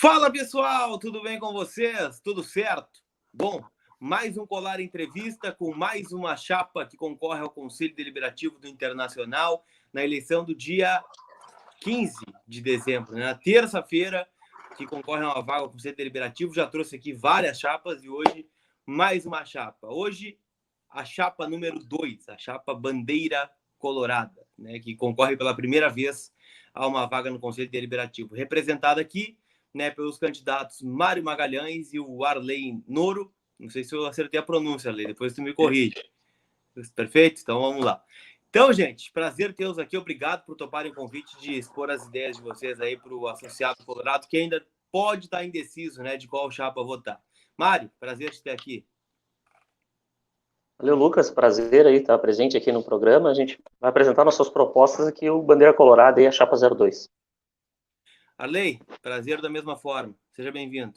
Fala pessoal, tudo bem com vocês? Tudo certo? Bom, mais um Colar Entrevista com mais uma chapa que concorre ao Conselho Deliberativo do Internacional na eleição do dia 15 de dezembro, né? Na terça-feira, que concorre a uma vaga ao Conselho Deliberativo. Já trouxe aqui várias chapas e hoje mais uma chapa. Hoje, a chapa número 2, a chapa Bandeira Colorada, né? Que concorre pela primeira vez a uma vaga no Conselho Deliberativo. Representada aqui, né, pelos candidatos Mário Magalhães e o Arley Noro. Não sei se eu acertei a pronúncia, Arley, depois tu me corrige. Perfeito? Então vamos lá. Então, gente, prazer tê-los aqui. Obrigado por toparem o convite de expor as ideias de vocês aí para o associado Colorado, que ainda pode estar indeciso, né, de qual chapa votar. Mário, prazer te ter aqui. Valeu, Lucas. Prazer aí estar presente aqui no programa. A gente vai apresentar nossas propostas aqui, o Bandeira Colorada e a Chapa 02. Arley, prazer da mesma forma. Seja bem-vindo.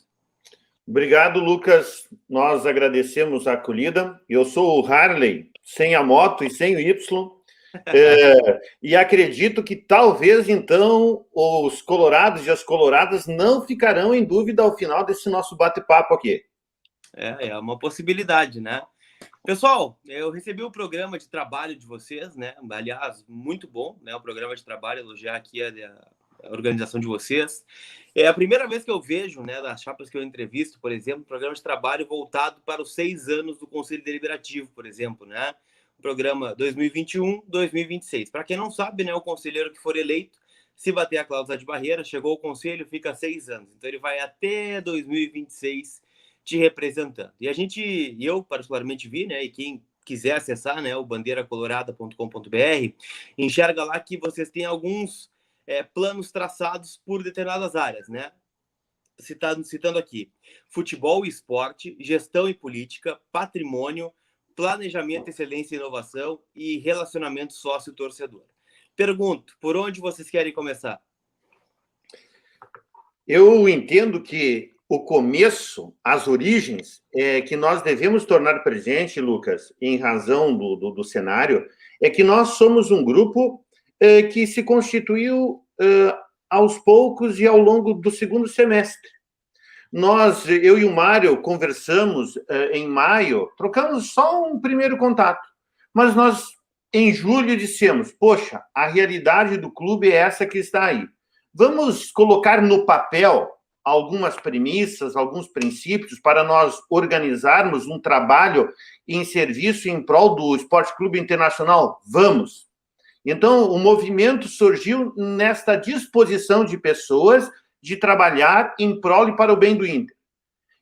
Obrigado, Lucas. Nós agradecemos a acolhida. Eu sou o Harley, sem a moto e sem o Y. E acredito que talvez, então, os colorados e as coloradas não ficarão em dúvida ao final desse nosso bate-papo aqui. É uma possibilidade, né? Pessoal, eu recebi o programa de trabalho de vocês, né? Aliás, muito bom, né? O programa de trabalho, elogiar aqui a organização de vocês. É a primeira vez que eu vejo, né, das chapas que eu entrevisto, por exemplo, um programa de trabalho voltado para os 6 anos do Conselho Deliberativo, por exemplo, né? O programa 2021-2026. Para quem não sabe, né, o conselheiro que for eleito, se bater a cláusula de barreira, chegou ao conselho, fica 6 anos. Então ele vai até 2026 te representando. E eu particularmente vi, né, e quem quiser acessar, né, o bandeiracolorada.com.br, enxerga lá que vocês têm alguns planos traçados por determinadas áreas, né? Citando aqui: futebol e esporte, gestão e política, patrimônio, planejamento, excelência e inovação e relacionamento sócio-torcedor. Pergunto, por onde vocês querem começar? Eu entendo que o começo, as origens, que nós devemos tornar presente, Lucas, em razão do cenário, é que nós somos um grupo que se constituiu aos poucos e ao longo do segundo semestre. Eu e o Mário conversamos em maio, trocamos só um primeiro contato, mas nós, em julho, dissemos, poxa, a realidade do clube é essa que está aí. Vamos colocar no papel algumas premissas, alguns princípios para nós organizarmos um trabalho em serviço em prol do Esporte Clube Internacional? Vamos! Então, o movimento surgiu nesta disposição de pessoas de trabalhar em prol e para o bem do Inter.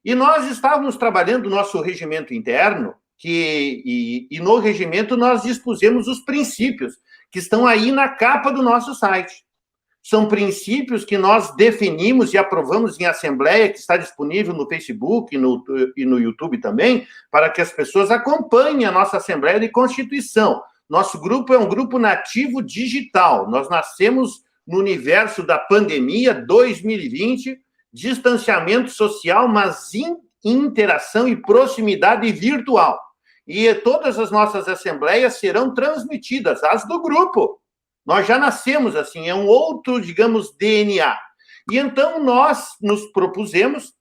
E nós estávamos trabalhando o nosso regimento interno, e no regimento nós dispusemos os princípios, que estão aí na capa do nosso site. São princípios que nós definimos e aprovamos em assembleia, que está disponível no Facebook e no YouTube também, para que as pessoas acompanhem a nossa Assembleia de Constituição. Nosso grupo é um grupo nativo digital. Nós nascemos no universo da pandemia 2020, distanciamento social, mas interação e proximidade virtual. E todas as nossas assembleias serão transmitidas, as do grupo. Nós já nascemos assim, é um outro, digamos, DNA. E então nós nos propusemos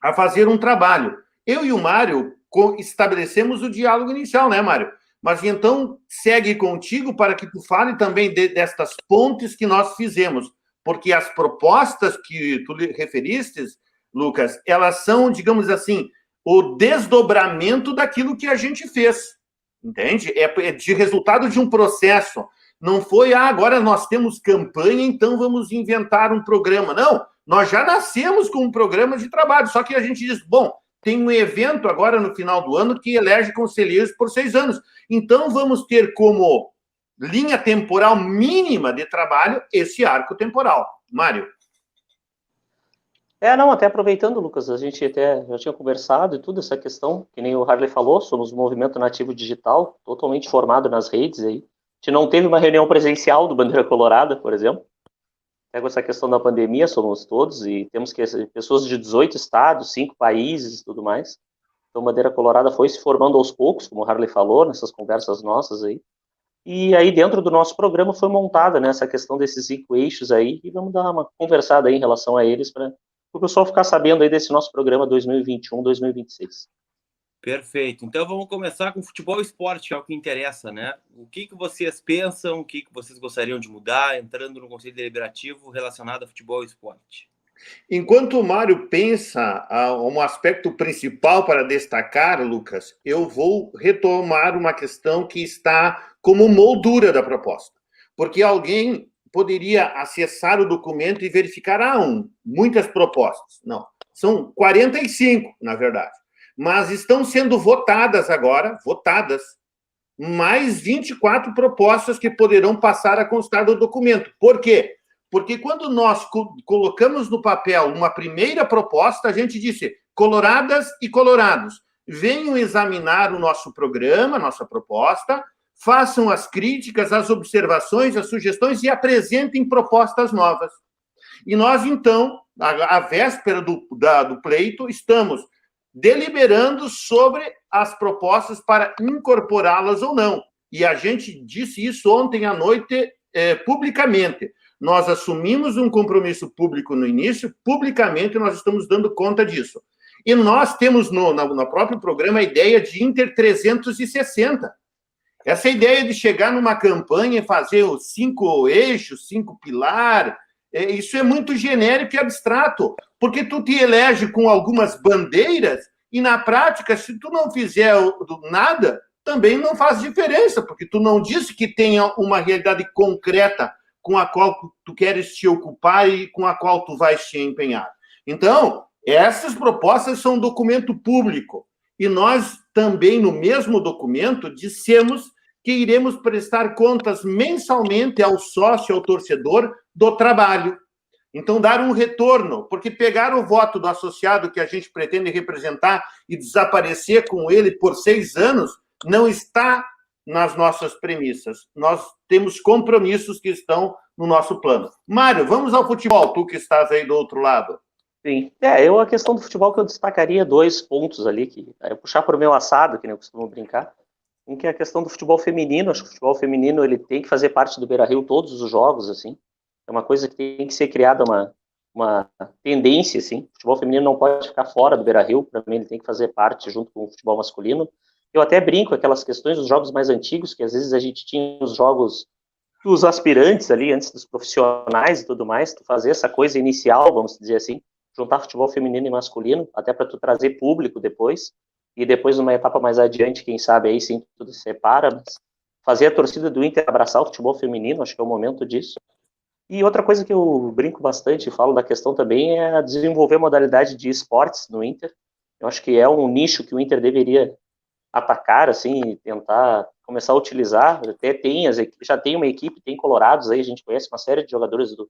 a fazer um trabalho. Eu e o Mário estabelecemos o diálogo inicial, né, Mário? Mas então segue contigo para que tu fale também destas pontes que nós fizemos, porque as propostas que tu referiste, Lucas, elas são, digamos assim, o desdobramento daquilo que a gente fez, entende? É de resultado de um processo. Não foi, agora nós temos campanha, então vamos inventar um programa. Não, nós já nascemos com um programa de trabalho, só que a gente diz, bom, tem um evento agora no final do ano que elege conselheiros por 6 anos. Então vamos ter como linha temporal mínima de trabalho esse arco temporal. Mário. Até aproveitando, Lucas, a gente até já tinha conversado e tudo, essa questão, que nem o Harley falou, somos um movimento nativo digital, totalmente formado nas redes aí. A gente não teve uma reunião presencial do Bandeira Colorada, por exemplo. Pego essa questão da pandemia, somos todos, e temos pessoas de 18 estados, 5 países e tudo mais. Então, a Bandeira Colorada foi se formando aos poucos, como o Harley falou, nessas conversas nossas aí. E aí, dentro do nosso programa, foi montada, né, essa questão desses 5 eixos aí, e vamos dar uma conversada aí em relação a eles para o pessoal ficar sabendo aí desse nosso programa 2021-2026. Perfeito. Então vamos começar com futebol e esporte, que é o que interessa, né? O que vocês pensam, o que vocês gostariam de mudar, entrando no Conselho Deliberativo relacionado a futebol e esporte? Enquanto o Mário pensa um aspecto principal para destacar, Lucas, eu vou retomar uma questão que está como moldura da proposta. Porque alguém poderia acessar o documento e verificar, muitas propostas. Não, são 45, na verdade. Mas estão sendo votadas agora, mais 24 propostas que poderão passar a constar do documento. Por quê? Porque quando nós colocamos no papel uma primeira proposta, a gente disse, coloradas e colorados, venham examinar o nosso programa, nossa proposta, façam as críticas, as observações, as sugestões e apresentem propostas novas. E nós, então, à véspera do pleito, estamos deliberando sobre as propostas para incorporá-las ou não. E a gente disse isso ontem à noite publicamente. Nós assumimos um compromisso público no início, publicamente nós estamos dando conta disso. E nós temos no próprio programa a ideia de Inter 360. Essa ideia de chegar numa campanha e fazer os 5 eixos, 5 pilares, isso é muito genérico e abstrato, porque tu te elege com algumas bandeiras e, na prática, se tu não fizer nada, também não faz diferença, porque tu não disse que tenha uma realidade concreta com a qual tu queres te ocupar e com a qual tu vais te empenhar. Então, essas propostas são um documento público. E nós também, no mesmo documento, dissemos que iremos prestar contas mensalmente ao sócio, ao torcedor, do trabalho. Então, dar um retorno, porque pegar o voto do associado que a gente pretende representar e desaparecer com ele por 6 anos não está nas nossas premissas. Nós temos compromissos que estão no nosso plano. Mário, vamos ao futebol, tu que estás aí do outro lado. Sim. A questão do futebol que eu destacaria 2 pontos ali, que é puxar para o meu assado, que nem eu costumo brincar, em que é a questão do futebol feminino. Acho que o futebol feminino ele tem que fazer parte do Beira-Rio todos os jogos, assim. É uma coisa que tem que ser criada uma tendência, assim. O futebol feminino não pode ficar fora do Beira-Rio, para mim ele tem que fazer parte junto com o futebol masculino. Eu até brinco aquelas questões dos jogos mais antigos, que às vezes a gente tinha os jogos dos aspirantes ali, antes dos profissionais e tudo mais, tu fazer essa coisa inicial, vamos dizer assim, juntar futebol feminino e masculino, até para tu trazer público depois, e depois numa etapa mais adiante, quem sabe aí sim tudo se separa, mas fazer a torcida do Inter abraçar o futebol feminino, acho que é o momento disso. E outra coisa que eu brinco bastante e falo da questão também é desenvolver a modalidade de esportes no Inter. Eu acho que é um nicho que o Inter deveria atacar, assim, tentar começar a utilizar. Até já tem uma equipe, tem colorados aí, a gente conhece uma série de jogadores do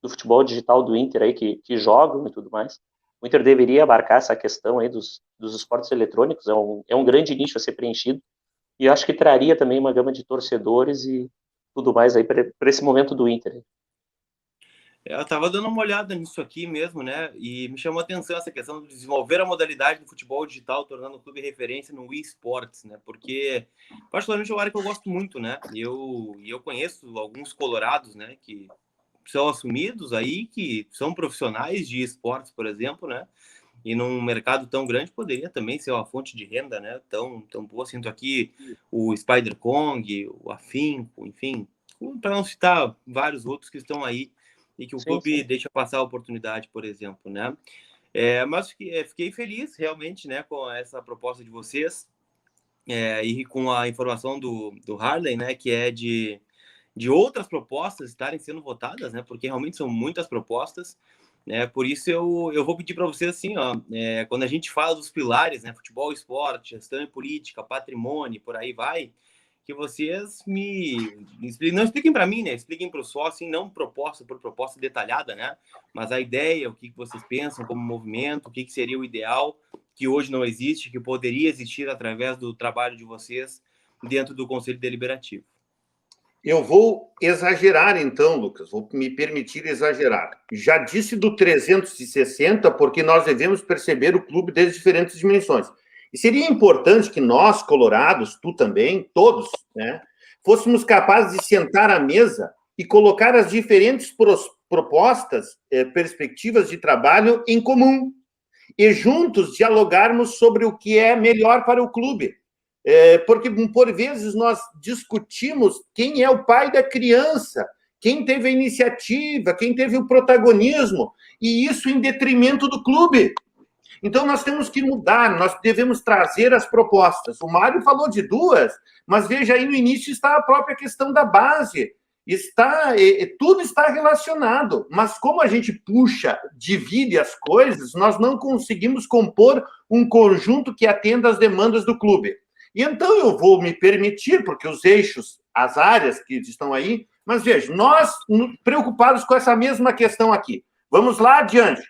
futebol digital do Inter aí que jogam e tudo mais. O Inter deveria abarcar essa questão aí dos esportes eletrônicos, é um grande nicho a ser preenchido, e eu acho que traria também uma gama de torcedores e tudo mais aí para esse momento do Inter. Eu estava dando uma olhada nisso aqui mesmo, né? E me chamou a atenção essa questão de desenvolver a modalidade do futebol digital, tornando o clube referência no eSports, né? Porque, particularmente, é uma área que eu gosto muito, né? E eu conheço alguns colorados, né? Que são assumidos aí, que são profissionais de esportes, por exemplo, né? E num mercado tão grande poderia também ser uma fonte de renda, né? Tão boa. Sinto aqui o Spider Kong, o Afinco, enfim, para não citar vários outros que estão aí e que o clube deixa passar a oportunidade, por exemplo, né? Mas fiquei feliz, realmente, né, com essa proposta de vocês e com a informação do Harley, né, que é de outras propostas estarem sendo votadas, né, porque realmente são muitas propostas, né, por isso eu vou pedir para vocês, assim, ó, quando a gente fala dos pilares, né, futebol, esporte, gestão e política, patrimônio, por aí vai, que vocês não expliquem para mim, né? Expliquem para o sócio, assim, não proposta por proposta detalhada, né? Mas a ideia, o que vocês pensam como movimento, o que seria o ideal, que hoje não existe, que poderia existir através do trabalho de vocês dentro do Conselho Deliberativo. Eu vou exagerar, então, Lucas, vou me permitir exagerar. Já disse do 360, porque nós devemos perceber o clube das diferentes dimensões. E seria importante que nós, colorados, tu também, todos, né, fôssemos capazes de sentar à mesa e colocar as diferentes propostas, perspectivas de trabalho em comum e juntos dialogarmos sobre o que é melhor para o clube. Porque, por vezes, nós discutimos quem é o pai da criança, quem teve a iniciativa, quem teve o protagonismo, e isso em detrimento do clube. Então, nós temos que mudar, nós devemos trazer as propostas. O Mário falou de duas, mas veja aí, no início está a própria questão da base. Tudo está relacionado, mas como a gente puxa, divide as coisas, nós não conseguimos compor um conjunto que atenda às demandas do clube. E então eu vou me permitir, porque os eixos, as áreas que estão aí, mas veja, nós preocupados com essa mesma questão aqui. Vamos lá adiante.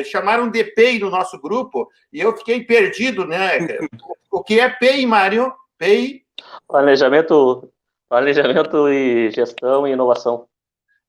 Chamaram de PEI no nosso grupo, e eu fiquei perdido, né? O que é PEI, Mário? PEI? Planejamento e gestão e inovação.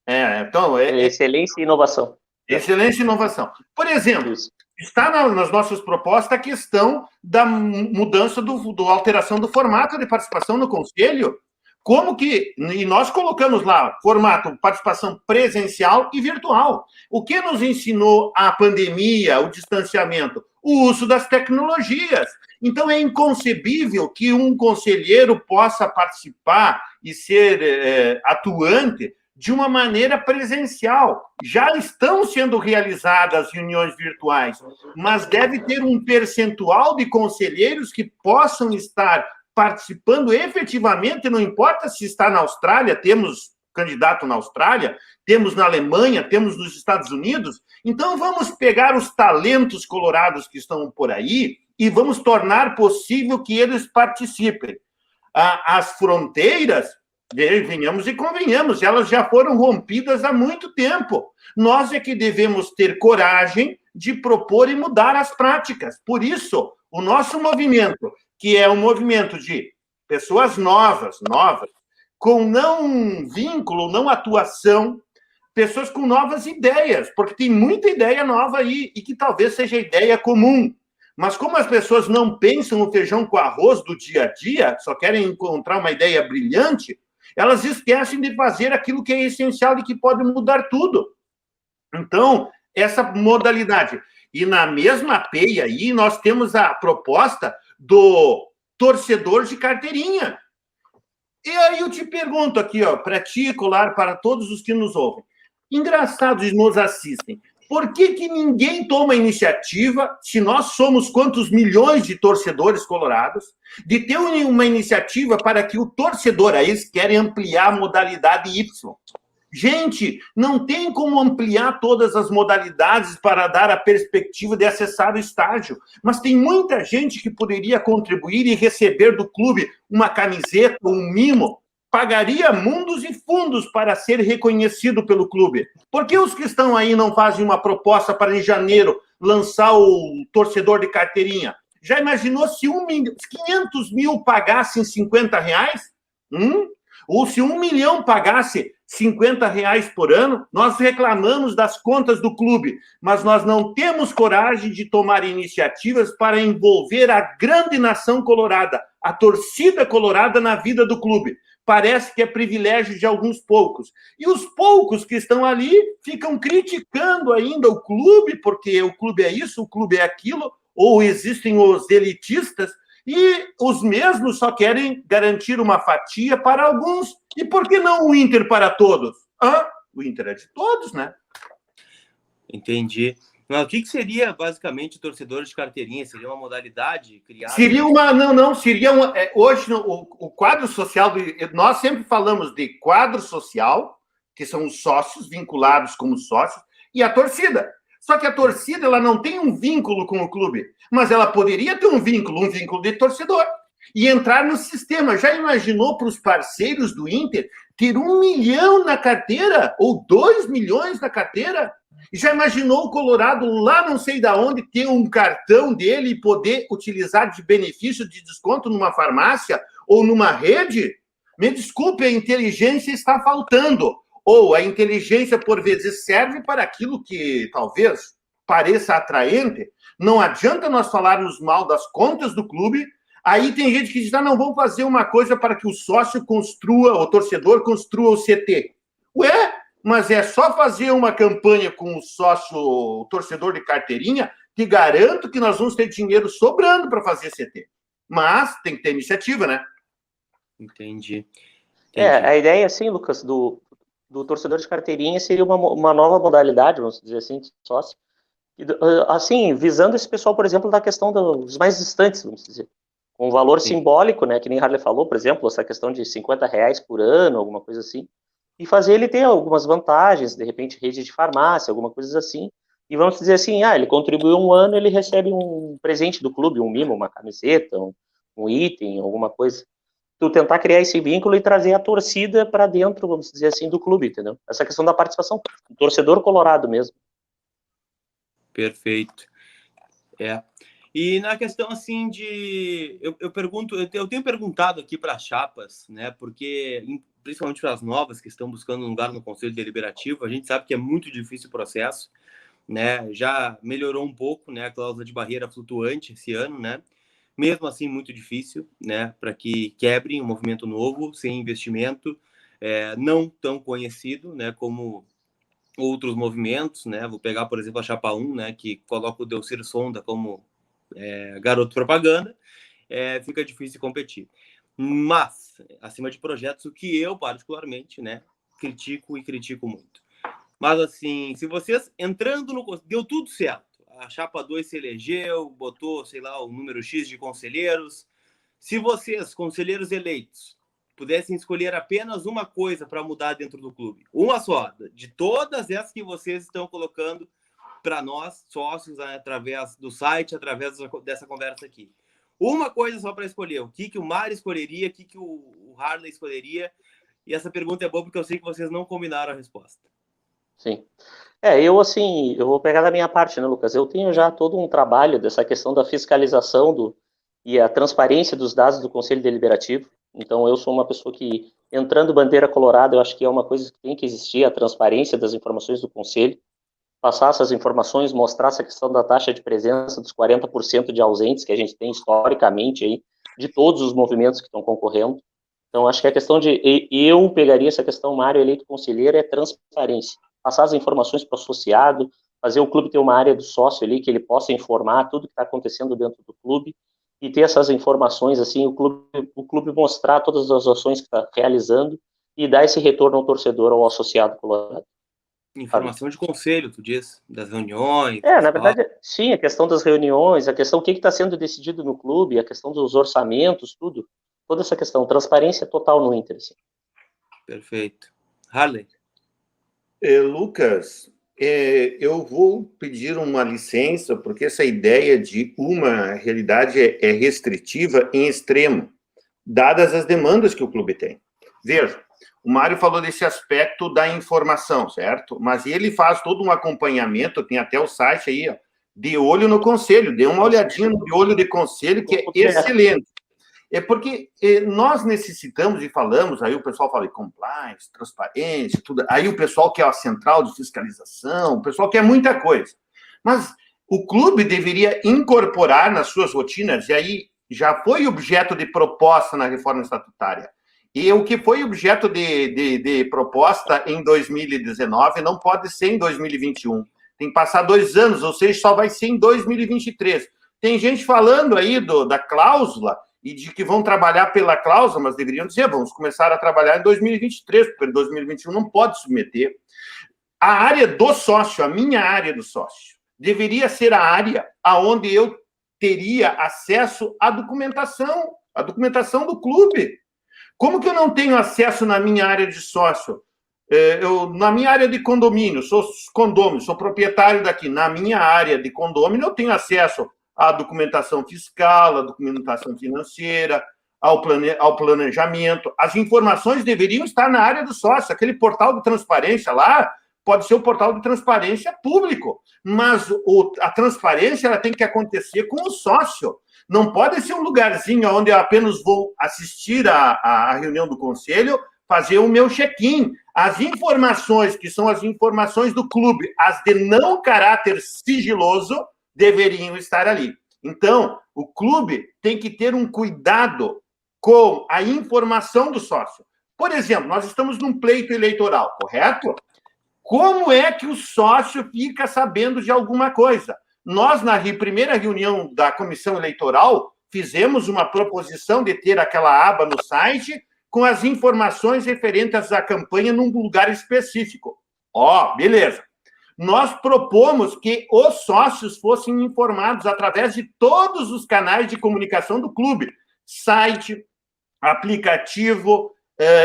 Então... Excelência e inovação. Excelência e inovação. Por exemplo, está nas nossas propostas a questão da mudança, da alteração do formato de participação no conselho. Como que... E nós colocamos lá formato participação presencial e virtual. O que nos ensinou a pandemia, o distanciamento? O uso das tecnologias. Então, é inconcebível que um conselheiro possa participar e ser atuante de uma maneira presencial. Já estão sendo realizadas reuniões virtuais, mas deve ter um percentual de conselheiros que possam estar participando efetivamente, não importa se está na Austrália, temos candidato na Austrália, temos na Alemanha, temos nos Estados Unidos. Então, vamos pegar os talentos colorados que estão por aí e vamos tornar possível que eles participem. As fronteiras, venhamos e convenhamos, elas já foram rompidas há muito tempo. Nós é que devemos ter coragem de propor e mudar as práticas. Por isso, o nosso movimento, que é um movimento de pessoas novas, com não vínculo, não atuação, pessoas com novas ideias, porque tem muita ideia nova aí, e que talvez seja ideia comum. Mas como as pessoas não pensam no feijão com arroz do dia a dia, só querem encontrar uma ideia brilhante, elas esquecem de fazer aquilo que é essencial e que pode mudar tudo. Então, essa modalidade. E na mesma PEI aí, nós temos a proposta do torcedor de carteirinha. E aí eu te pergunto aqui, para ti, Colar, para todos os que nos ouvem. Engraçados e nos assistem. Por que ninguém toma iniciativa, se nós somos quantos milhões de torcedores colorados, de ter uma iniciativa para que o torcedor, aí eles querem ampliar a modalidade Y. Gente, não tem como ampliar todas as modalidades para dar a perspectiva de acessar o estádio, mas tem muita gente que poderia contribuir e receber do clube uma camiseta, um mimo, pagaria mundos e fundos para ser reconhecido pelo clube. Por que os que estão aí não fazem uma proposta para, em janeiro, lançar o torcedor de carteirinha? Já imaginou se 500 mil pagassem R$50? Ou se 1 milhão pagasse R$50 por ano? Nós reclamamos das contas do clube, mas nós não temos coragem de tomar iniciativas para envolver a grande nação colorada, a torcida colorada na vida do clube. Parece que é privilégio de alguns poucos. E os poucos que estão ali ficam criticando ainda o clube, porque o clube é isso, o clube é aquilo, ou existem os elitistas, e os mesmos só querem garantir uma fatia para alguns. E por que não o Inter para todos? O Inter é de todos, né? Entendi. Mas o que seria, basicamente, torcedor de carteirinha? Seria uma modalidade criada? Seria uma... Não. Seria uma... Hoje, o quadro social... Nós sempre falamos de quadro social, que são os sócios, vinculados como sócios, e a torcida. Só que a torcida ela não tem um vínculo com o clube, mas ela poderia ter um vínculo de torcedor, e entrar no sistema. Já imaginou para os parceiros do Inter ter 1 milhão na carteira, ou 2 milhões na carteira? E já imaginou o Colorado lá não sei de onde ter um cartão dele e poder utilizar de benefício de desconto numa farmácia ou numa rede? Me desculpe, a inteligência está faltando. Ou a inteligência, por vezes, serve para aquilo que talvez pareça atraente. Não adianta nós falarmos mal das contas do clube. Aí tem gente que diz, não, vamos fazer uma coisa para que o sócio construa, o torcedor construa o CT. Ué, mas é só fazer uma campanha com o sócio, o torcedor de carteirinha, que garanto que nós vamos ter dinheiro sobrando para fazer CT. Mas tem que ter iniciativa, né? Entendi. A ideia, assim, Lucas, do torcedor de carteirinha seria uma nova modalidade, vamos dizer assim, de sócio. Assim, visando esse pessoal, por exemplo, da questão dos mais distantes, vamos dizer. Com um valor simbólico, né, que nem Harley falou, por exemplo, essa questão de R$50 por ano, alguma coisa assim, e fazer ele ter algumas vantagens, de repente rede de farmácia, alguma coisa assim, e vamos dizer assim, ele contribuiu um ano, ele recebe um presente do clube, um mimo, uma camiseta, um item, alguma coisa. Tu tentar criar esse vínculo e trazer a torcida para dentro, vamos dizer assim, do clube, entendeu? Essa questão da participação, o torcedor colorado mesmo. Perfeito. E na questão assim eu tenho perguntado aqui para as chapas, né? Porque principalmente para as novas que estão buscando um lugar no Conselho Deliberativo, a gente sabe que é muito difícil o processo, né? Já melhorou um pouco, né? A cláusula de barreira flutuante esse ano, né? Mesmo assim, muito difícil, né? Para que quebrem um movimento novo, sem investimento, não tão conhecido, né? Como outros movimentos, né? Vou pegar, por exemplo, a Chapa 1, né? Que coloca o Delcir Sonda como garoto propaganda, fica difícil competir. Mas, acima de projetos, o que eu, particularmente, né? Critico muito. Mas, assim, se vocês entrando no... Deu tudo certo. A Chapa 2 se elegeu, botou, sei lá, o número X de conselheiros. Se vocês, conselheiros eleitos, pudessem escolher apenas uma coisa para mudar dentro do clube, uma só, de todas essas que vocês estão colocando para nós, sócios, através do site, através dessa conversa aqui. Uma coisa só para escolher. O que o Mário escolheria, o que o Harley escolheria? E essa pergunta é boa porque eu sei que vocês não combinaram a resposta. Sim. Eu vou pegar da minha parte, né, Lucas? Eu tenho já todo um trabalho dessa questão da fiscalização e a transparência dos dados do Conselho Deliberativo. Então, eu sou uma pessoa que, entrando bandeira colorada, eu acho que é uma coisa que tem que existir, a transparência das informações do Conselho, passar essas informações, mostrar essa questão da taxa de presença dos 40% de ausentes que a gente tem historicamente aí, de todos os movimentos que estão concorrendo. Então, acho que a questão eu pegaria essa questão, Mário eleito conselheiro, é transparência. Passar as informações para o associado, fazer o clube ter uma área do sócio ali, que ele possa informar tudo que está acontecendo dentro do clube, e ter essas informações, assim, o clube mostrar todas as ações que está realizando e dar esse retorno ao torcedor, ao associado colorado. Informação de conselho, tu diz, das reuniões. Na verdade, sim, a questão das reuniões, a questão do que está sendo decidido no clube, a questão dos orçamentos, tudo. Toda essa questão, transparência total no Inter. Assim. Perfeito. Harley? Lucas, eu vou pedir uma licença, porque essa ideia de uma realidade é restritiva em extremo, dadas as demandas que o clube tem. Veja, o Mário falou desse aspecto da informação, certo? Mas ele faz todo um acompanhamento, tem até o site aí, ó, De Olho no Conselho, dê uma olhadinha no De Olho de Conselho, que é excelente. É porque nós necessitamos, e falamos, aí o pessoal fala de compliance, transparência, tudo, aí o pessoal quer a central de fiscalização, o pessoal quer muita coisa. Mas o clube deveria incorporar nas suas rotinas, e aí já foi objeto de proposta na reforma estatutária, e o que foi objeto de proposta em 2019 não pode ser em 2021. Tem que passar 2 anos, ou seja, só vai ser em 2023. Tem gente falando aí da cláusula e de que vão trabalhar pela cláusula, mas deveriam dizer, vamos começar a trabalhar em 2023, porque em 2021 não pode submeter. A área do sócio, a minha área do sócio, deveria ser a área onde eu teria acesso à documentação do clube. Como que eu não tenho acesso na minha área de sócio? Na minha área de condomínio, sou condômino, sou proprietário daqui. Na minha área de condomínio, eu tenho acesso à documentação fiscal, à documentação financeira, ao planejamento. As informações deveriam estar na área do sócio. Aquele portal de transparência lá pode ser o portal de transparência público, mas a transparência ela tem que acontecer com o sócio. Não pode ser um lugarzinho onde eu apenas vou assistir a reunião do conselho, fazer o meu check-in. As informações, que são as informações do clube, as de não caráter sigiloso, deveriam estar ali. Então, o clube tem que ter um cuidado com a informação do sócio. Por exemplo, nós estamos num pleito eleitoral, correto? Como é que o sócio fica sabendo de alguma coisa? Nós, na primeira reunião da comissão eleitoral, fizemos uma proposição de ter aquela aba no site com as informações referentes à campanha num lugar específico. Beleza. Nós propomos que os sócios fossem informados através de todos os canais de comunicação do clube. Site, aplicativo,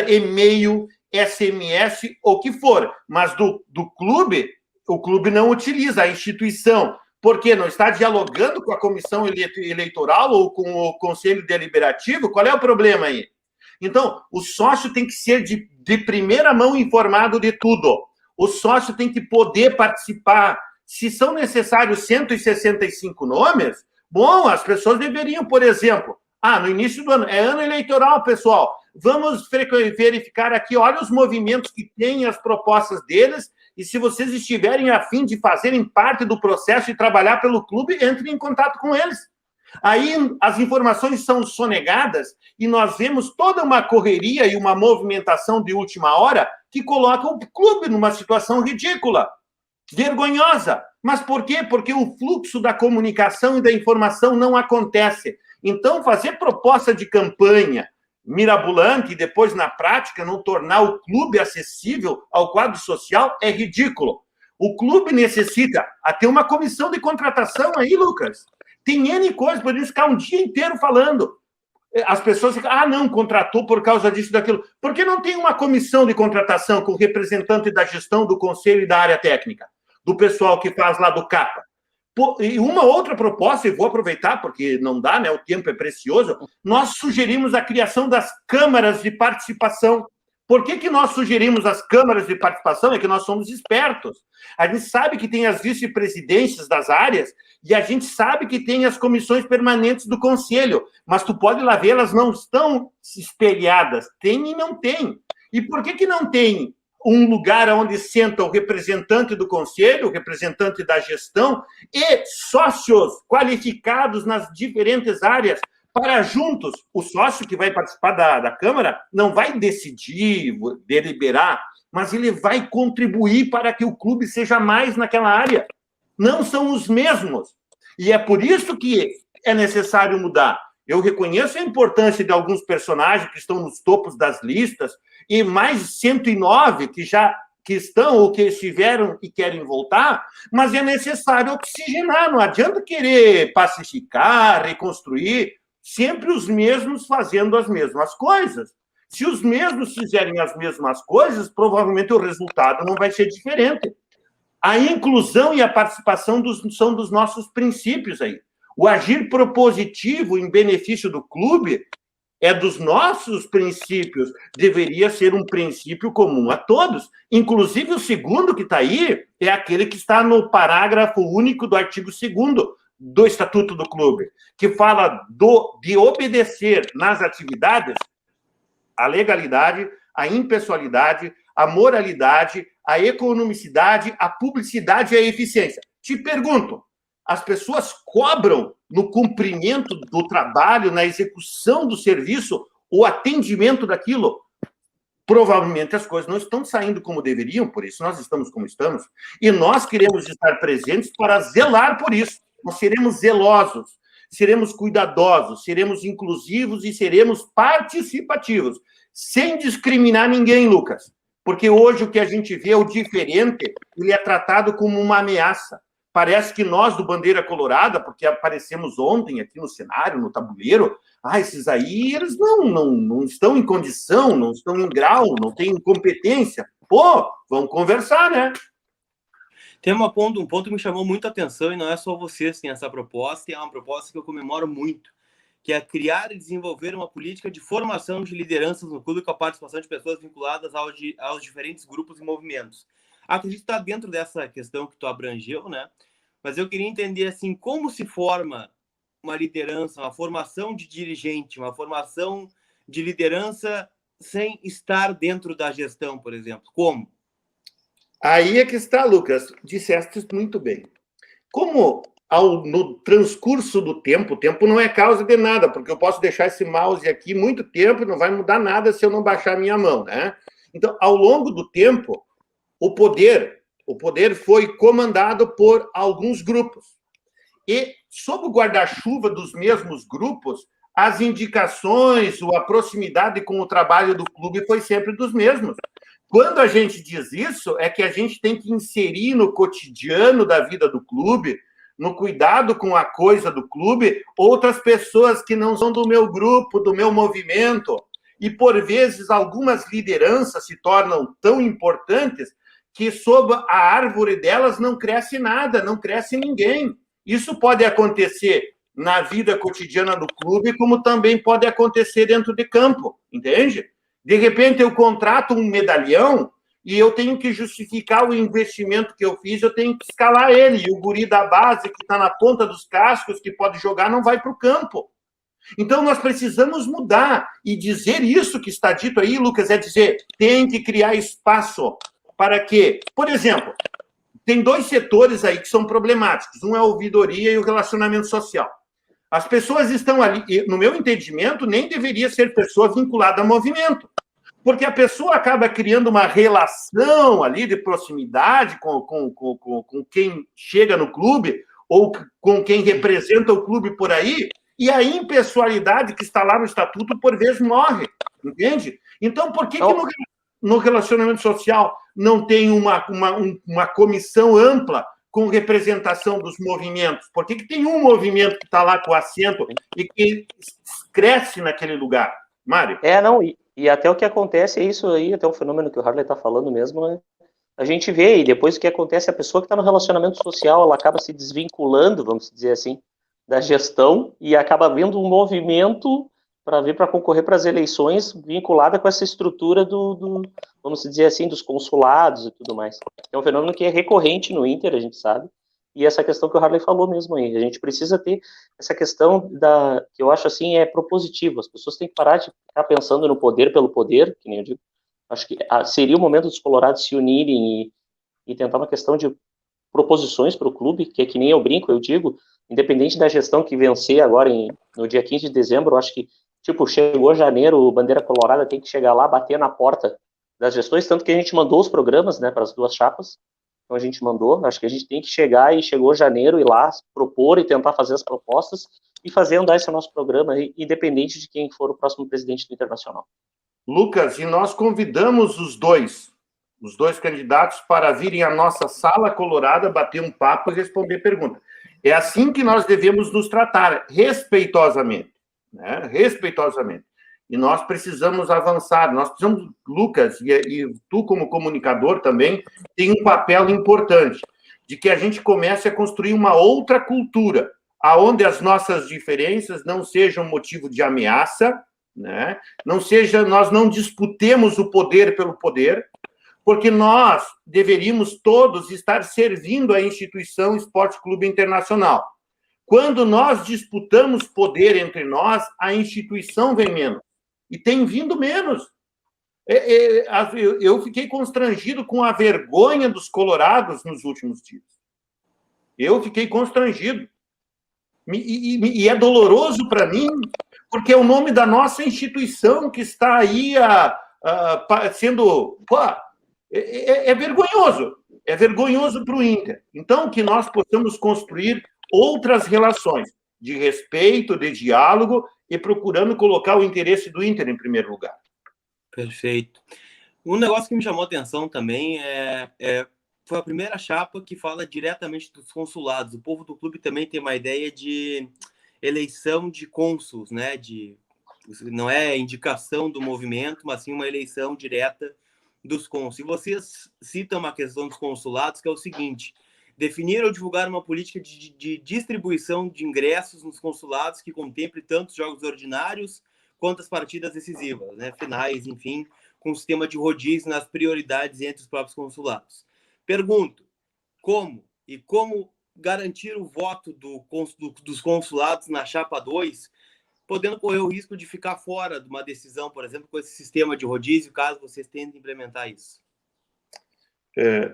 e-mail, SMS, o que for. Mas do clube, o clube não utiliza, a instituição. Por quê? Não está dialogando com a comissão eleitoral ou com o conselho deliberativo? Qual é o problema aí? Então, o sócio tem que ser de primeira mão informado de tudo. O sócio tem que poder participar. Se são necessários 165 nomes, bom, as pessoas deveriam, por exemplo, no início do ano, é ano eleitoral, pessoal, vamos verificar aqui, olha os movimentos que têm, as propostas deles, e se vocês estiverem a fim de fazerem parte do processo e trabalhar pelo clube, entrem em contato com eles. Aí as informações são sonegadas e nós vemos toda uma correria e uma movimentação de última hora que coloca o clube numa situação ridícula, vergonhosa. Mas por quê? Porque o fluxo da comunicação e da informação não acontece. Então, fazer proposta de campanha mirabolante e depois, na prática, não tornar o clube acessível ao quadro social é ridículo. O clube necessita ter uma comissão de contratação aí, Lucas. Tem N coisas, podemos ficar um dia inteiro falando. As pessoas ficam, não, contratou por causa disso, daquilo. Por que não tem uma comissão de contratação com o representante da gestão, do conselho e da área técnica? Do pessoal que faz lá do CAPA? E uma outra proposta, e vou aproveitar, porque não dá, né? O tempo é precioso. Nós sugerimos a criação das câmaras de participação. Por que nós sugerimos as câmaras de participação? É que nós somos espertos. A gente sabe que tem as vice-presidências das áreas e a gente sabe que tem as comissões permanentes do conselho, mas tu pode lá ver, elas não estão espelhadas. Tem e não tem. E por que não tem um lugar onde senta o representante do conselho, o representante da gestão e sócios qualificados nas diferentes áreas para juntos, o sócio que vai participar da Câmara não vai decidir, deliberar, mas ele vai contribuir para que o clube seja mais naquela área. Não são os mesmos. E é por isso que é necessário mudar. Eu reconheço a importância de alguns personagens que estão nos topos das listas e mais 109 que estão ou que estiveram e querem voltar, mas é necessário oxigenar. Não adianta querer pacificar, reconstruir, sempre os mesmos fazendo as mesmas coisas. Se os mesmos fizerem as mesmas coisas, provavelmente o resultado não vai ser diferente. A inclusão e a participação são dos nossos princípios aí. O agir propositivo em benefício do clube é dos nossos princípios. Deveria ser um princípio comum a todos. Inclusive, o segundo que está aí é aquele que está no parágrafo único do artigo 2º do Estatuto do Clube, que fala de obedecer nas atividades a legalidade, a impessoalidade, a moralidade, a economicidade, a publicidade e a eficiência. Te pergunto, as pessoas cobram no cumprimento do trabalho, na execução do serviço, o atendimento daquilo? Provavelmente as coisas não estão saindo como deveriam, por isso nós estamos como estamos, e nós queremos estar presentes para zelar por isso. Nós seremos zelosos, seremos cuidadosos, seremos inclusivos e seremos participativos, sem discriminar ninguém, Lucas. Porque hoje o que a gente vê, o diferente, ele é tratado como uma ameaça. Parece que nós, do Bandeira Colorada, porque aparecemos ontem aqui no cenário, no tabuleiro, esses aí, eles não estão em condição, não estão em grau, não têm competência. Pô, vamos conversar, né? Tem um ponto que me chamou muito a atenção, e não é só vocês que têm essa proposta, e é uma proposta que eu comemoro muito, que é criar e desenvolver uma política de formação de lideranças no clube com a participação de pessoas vinculadas aos diferentes grupos e movimentos. Acredito que está dentro dessa questão que tu abrangeu, né? Mas eu queria entender, assim, como se forma uma liderança, uma formação de dirigente, uma formação de liderança sem estar dentro da gestão, por exemplo. Como? Aí é que está, Lucas. Disseste muito bem. Como no transcurso do tempo, o tempo não é causa de nada, porque eu posso deixar esse mouse aqui muito tempo e não vai mudar nada se eu não baixar a minha mão, né? Então, ao longo do tempo, o poder foi comandado por alguns grupos. E, sob o guarda-chuva dos mesmos grupos, as indicações, a proximidade com o trabalho do clube foi sempre dos mesmos. Quando a gente diz isso, é que a gente tem que inserir no cotidiano da vida do clube, no cuidado com a coisa do clube, outras pessoas que não são do meu grupo, do meu movimento. E, por vezes, algumas lideranças se tornam tão importantes que, sob a árvore delas, não cresce nada, não cresce ninguém. Isso pode acontecer na vida cotidiana do clube, como também pode acontecer dentro de campo, entende? De repente, eu contrato um medalhão e eu tenho que justificar o investimento que eu fiz, eu tenho que escalar ele. E o guri da base, que está na ponta dos cascos, que pode jogar, não vai para o campo. Então, nós precisamos mudar. E dizer isso que está dito aí, Lucas, é dizer, tem que criar espaço para que, por exemplo, tem dois setores aí que são problemáticos. Um é a ouvidoria e o relacionamento social. As pessoas estão ali, no meu entendimento, nem deveria ser pessoa vinculada a movimento, porque a pessoa acaba criando uma relação ali de proximidade com quem chega no clube ou com quem representa o clube por aí, e a impessoalidade que está lá no estatuto, por vezes, morre, entende? Então, por que no relacionamento social não tem uma comissão ampla com representação dos movimentos? Por que tem um movimento que está lá com assento e que cresce naquele lugar? Mário? Não, e até o que acontece é isso aí, até o fenômeno que o Harley está falando mesmo, né? A gente vê, e depois o que acontece, a pessoa que está no relacionamento social, ela acaba se desvinculando, vamos dizer assim, da gestão e acaba vendo um movimento para vir para concorrer para as eleições vinculada com essa estrutura vamos dizer assim, dos consulados e tudo mais. É um fenômeno que é recorrente no Inter, a gente sabe, e essa questão que o Harley falou mesmo aí, a gente precisa ter essa questão que eu acho assim, é propositiva, as pessoas têm que parar de ficar pensando no poder pelo poder, que nem eu digo, acho que seria o momento dos colorados se unirem e tentar uma questão de proposições para o clube, que é que nem eu brinco, eu digo, independente da gestão que vencer agora no dia 15 de dezembro, eu acho que, chegou janeiro, o Bandeira Colorada tem que chegar lá, bater na porta das gestões, tanto que a gente mandou os programas, né, para as duas chapas, então a gente mandou, acho que a gente tem que chegar e chegou janeiro, ir lá, propor e tentar fazer as propostas e fazer andar esse nosso programa, independente de quem for o próximo presidente do Internacional. Lucas, e nós convidamos os dois candidatos para virem à nossa sala colorada, bater um papo e responder perguntas. É assim que nós devemos nos tratar, respeitosamente, né? Respeitosamente. E nós precisamos avançar, nós precisamos, Lucas, e tu como comunicador também, tem um papel importante, de que a gente comece a construir uma outra cultura, onde as nossas diferenças não sejam motivo de ameaça, né? Nós não disputemos o poder pelo poder, porque nós deveríamos todos estar servindo a instituição Esporte Clube Internacional. Quando nós disputamos poder entre nós, a instituição vem menos. E tem vindo menos. Eu fiquei constrangido com a vergonha dos colorados nos últimos dias. Eu fiquei constrangido. E é doloroso para mim, porque é o nome da nossa instituição que está aí sendo... É vergonhoso. É vergonhoso para o Inter. Então, que nós possamos construir outras relações de respeito, de diálogo e procurando colocar o interesse do Inter em primeiro lugar. Perfeito. Um negócio que me chamou a atenção também foi a primeira chapa que fala diretamente dos consulados. O povo do clube também tem uma ideia de eleição de cônsuls, né? Não é indicação do movimento, mas sim uma eleição direta dos cônsuls. E vocês citam uma questão dos consulados, que é o seguinte: definir ou divulgar uma política de distribuição de ingressos nos consulados que contemple tanto os jogos ordinários quanto as partidas decisivas, né? Finais, enfim, com um sistema de rodízio nas prioridades entre os próprios consulados. Pergunto, como garantir o voto dos consulados na chapa 2, podendo correr o risco de ficar fora de uma decisão, por exemplo, com esse sistema de rodízio, caso vocês tentem implementar isso?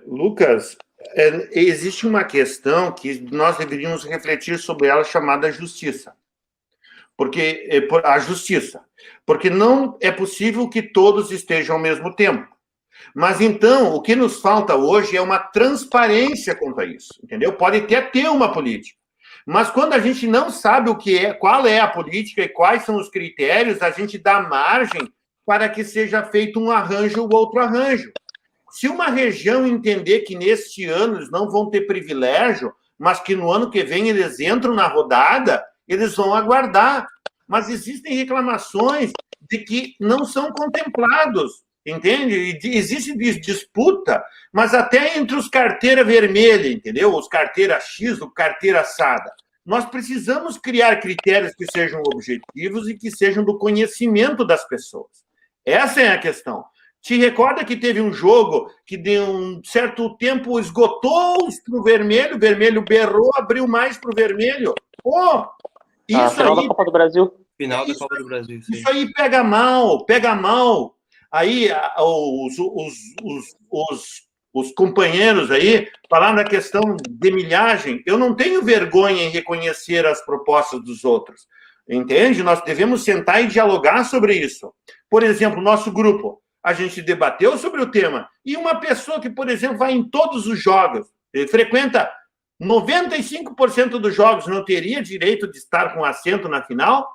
Lucas, existe uma questão que nós deveríamos refletir sobre ela, chamada justiça. Porque não é possível que todos estejam ao mesmo tempo. Mas então, o que nos falta hoje é uma transparência quanto a isso, entendeu? Pode até ter uma política, mas quando a gente não sabe o que é, qual é a política e quais são os critérios, a gente dá margem para que seja feito um arranjo ou outro arranjo. Se uma região entender que neste ano eles não vão ter privilégio, mas que no ano que vem eles entram na rodada, eles vão aguardar. Mas existem reclamações de que não são contemplados, entende? Existe disputa, mas até entre os carteira vermelha, entendeu? Os carteira X, o carteira assada. Nós precisamos criar critérios que sejam objetivos e que sejam do conhecimento das pessoas. Essa é a questão. Te recorda que teve um jogo que de um certo tempo esgotou para o vermelho berrou, abriu mais para o vermelho. Pô, isso final aí... da Copa do Brasil. Final da Copa do Brasil. Sim. Isso aí pega mal, pega mal. Aí os companheiros aí falaram da questão de milhagem. Eu não tenho vergonha em reconhecer as propostas dos outros, entende? Nós devemos sentar e dialogar sobre isso. Por exemplo, nosso grupo, a gente debateu sobre o tema, e uma pessoa que, por exemplo, vai em todos os jogos, frequenta 95% dos jogos, não teria direito de estar com assento na final?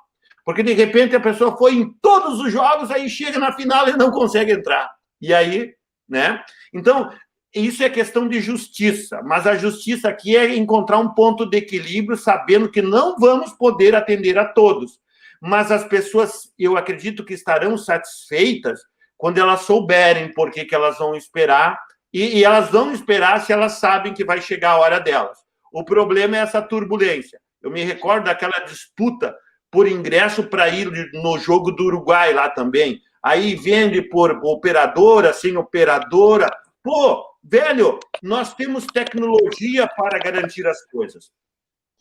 Porque, de repente, a pessoa foi em todos os jogos, aí chega na final e não consegue entrar. E aí, né? Então, isso é questão de justiça, mas a justiça aqui é encontrar um ponto de equilíbrio, sabendo que não vamos poder atender a todos. Mas as pessoas, eu acredito que estarão satisfeitas quando elas souberem por que elas vão esperar, e elas vão esperar se elas sabem que vai chegar a hora delas. O problema é essa turbulência. Eu me recordo daquela disputa por ingresso para ir no jogo do Uruguai lá também. Aí vende por operadora, sem operadora. Pô, velho, nós temos tecnologia para garantir as coisas.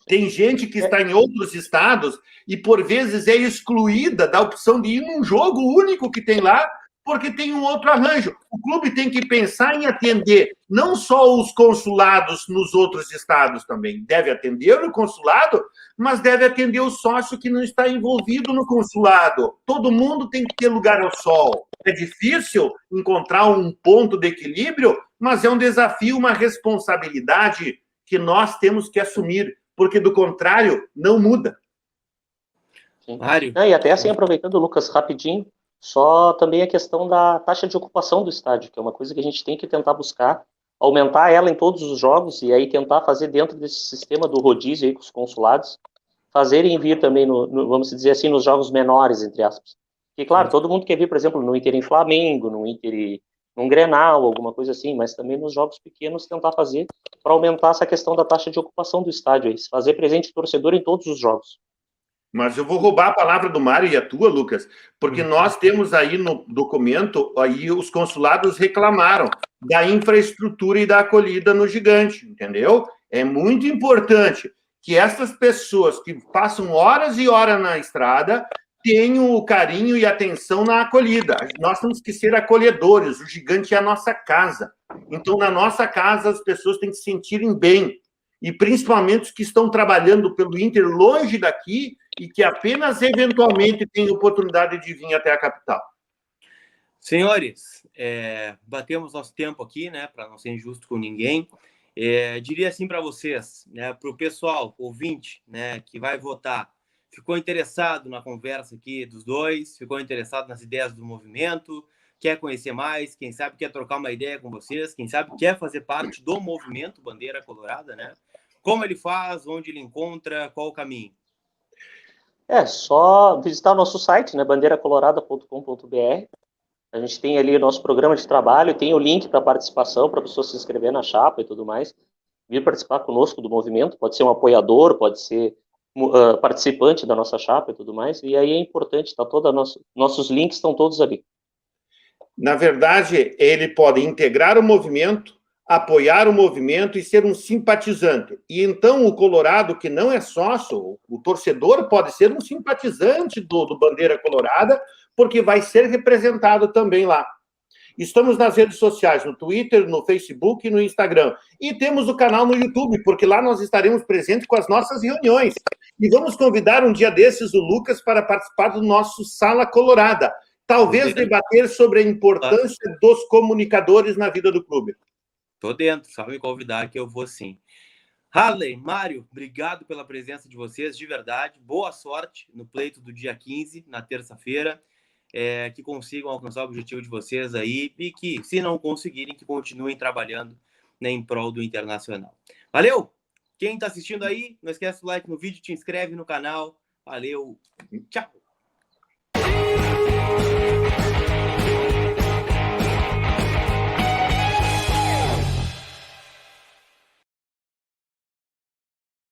Tem gente que está em outros estados e, por vezes, é excluída da opção de ir num jogo único que tem lá, porque tem um outro arranjo. O clube tem que pensar em atender não só os consulados nos outros estados também. Deve atender o consulado, mas deve atender o sócio que não está envolvido no consulado. Todo mundo tem que ter lugar ao sol. É difícil encontrar um ponto de equilíbrio, mas é um desafio, uma responsabilidade que nós temos que assumir, porque, do contrário, não muda. Mário? E até assim, aproveitando, Lucas, rapidinho, só também a questão da taxa de ocupação do estádio, que é uma coisa que a gente tem que tentar buscar, aumentar ela em todos os jogos, e aí tentar fazer dentro desse sistema do rodízio aí com os consulados, fazerem vir também, vamos dizer assim, nos jogos menores, entre aspas. Porque, claro, todo mundo quer vir, por exemplo, no Inter em Flamengo, no Inter num Grenal, alguma coisa assim, mas também nos jogos pequenos tentar fazer para aumentar essa questão da taxa de ocupação do estádio, aí, fazer presente torcedor em todos os jogos. Mas eu vou roubar a palavra do Mário e a tua, Lucas, porque nós temos aí no documento, aí os consulados reclamaram da infraestrutura e da acolhida no Gigante, entendeu? É muito importante que essas pessoas que passam horas e horas na estrada tenham o carinho e atenção na acolhida. Nós temos que ser acolhedores, o Gigante é a nossa casa. Então, na nossa casa, as pessoas têm que se sentirem bem. E principalmente os que estão trabalhando pelo Inter longe daqui e que apenas eventualmente têm oportunidade de vir até a capital. Senhores, batemos nosso tempo aqui, né, para não ser injusto com ninguém. Diria assim para vocês, né, para o pessoal ouvinte, né, que vai votar, ficou interessado na conversa aqui dos dois, ficou interessado nas ideias do movimento, quer conhecer mais, quem sabe quer trocar uma ideia com vocês, quem sabe quer fazer parte do movimento Bandeira Colorada, né? Como ele faz, onde ele encontra, qual o caminho? Só visitar o nosso site, né, bandeiracolorada.com.br. A gente tem ali o nosso programa de trabalho, tem o link para participação, para a pessoa se inscrever na chapa e tudo mais, vir participar conosco do movimento, pode ser um apoiador, pode ser participante da nossa chapa e tudo mais, e aí é importante, nossos links estão todos ali. Na verdade, ele pode integrar o movimento, apoiar o movimento e ser um simpatizante. E então o Colorado, que não é sócio, o torcedor pode ser um simpatizante do Bandeira Colorada, porque vai ser representado também lá. Estamos nas redes sociais, no Twitter, no Facebook e no Instagram. E temos o canal no YouTube, porque lá nós estaremos presentes com as nossas reuniões. E vamos convidar um dia desses o Lucas para participar do nosso Sala Colorada, talvez debater sobre a importância dos comunicadores na vida do clube. Tô dentro, só me convidar que eu vou sim. Harley, Mário, obrigado pela presença de vocês, de verdade. Boa sorte no pleito do dia 15, na terça-feira. Que consigam alcançar o objetivo de vocês aí e que, se não conseguirem, que continuem trabalhando, né, em prol do Internacional. Valeu! Quem está assistindo aí, não esquece do like no vídeo, te inscreve no canal. Valeu! Tchau!